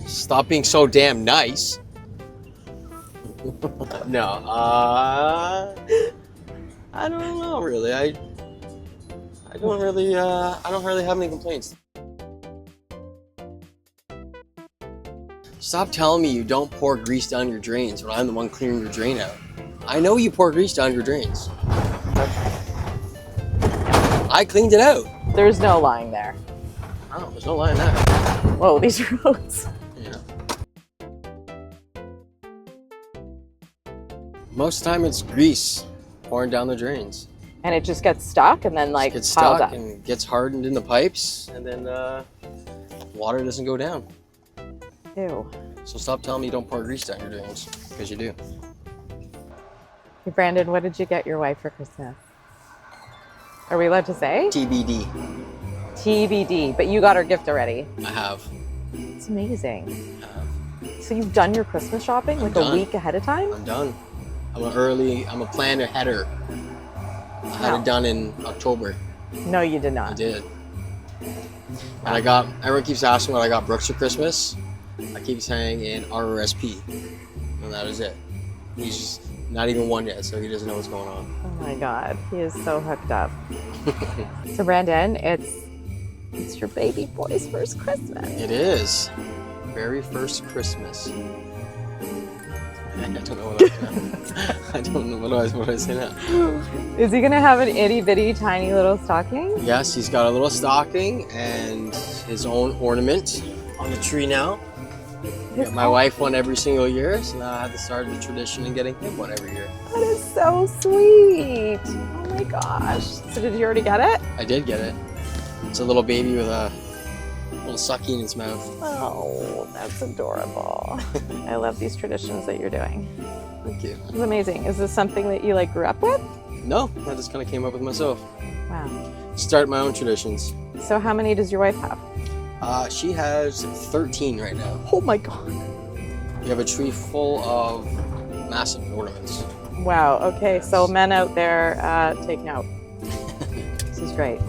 Stop being so damn nice. No, I don't know really. I don't really have any complaints. Stop telling me you don't pour grease down your drains when I'm the one clearing your drain out. I know you pour grease down your drains. I cleaned it out. There's no lying there. Oh, there's no lying there. Whoa, these roads. Yeah. Most of the time it's grease pouring down the drains. And it just gets stuck and then like Gets piled stuck up. and gets hardened in the pipes, and then water doesn't go down. Ew. So stop telling me you don't pour grease down your drains, because you do. Hey, Brandon, what did you get your wife for Christmas? Are we allowed to say? TBD. TBD, but you got her gift already. I have. It's amazing. I have. So you've done your Christmas shopping like done. a week ahead of time? I'm done. I'm a planner header. I had Wow. it done in October. No, you did not. I did. And everyone keeps asking what I got Brooks for Christmas. I keep saying in RRSP. And that is it. He's just not even one yet, so he doesn't know what's going on. Oh my God, he is so hooked up. So Brandon, it's your baby boy's first Christmas. It is. Very first Christmas. I don't know what I don't know what do I say now. Is he gonna have an itty bitty tiny little stocking? Yes, he's got a little stocking and his own ornament on the tree now. His My wife one every single year, so now I had to start the tradition of getting him one every year. That is so sweet. Oh my gosh. So did you already get it? I did get it. It's a little baby with a little sucky in its mouth. Oh, that's adorable. I love these traditions that you're doing. Thank you. It's amazing. Is this something that you like grew up with? No, I just kind of came up with myself. Wow. Start my own traditions. So how many does your wife have? She has 13 right now. Oh my God. We have a tree full of massive ornaments. Wow. Okay. So men out there, take note. This is great.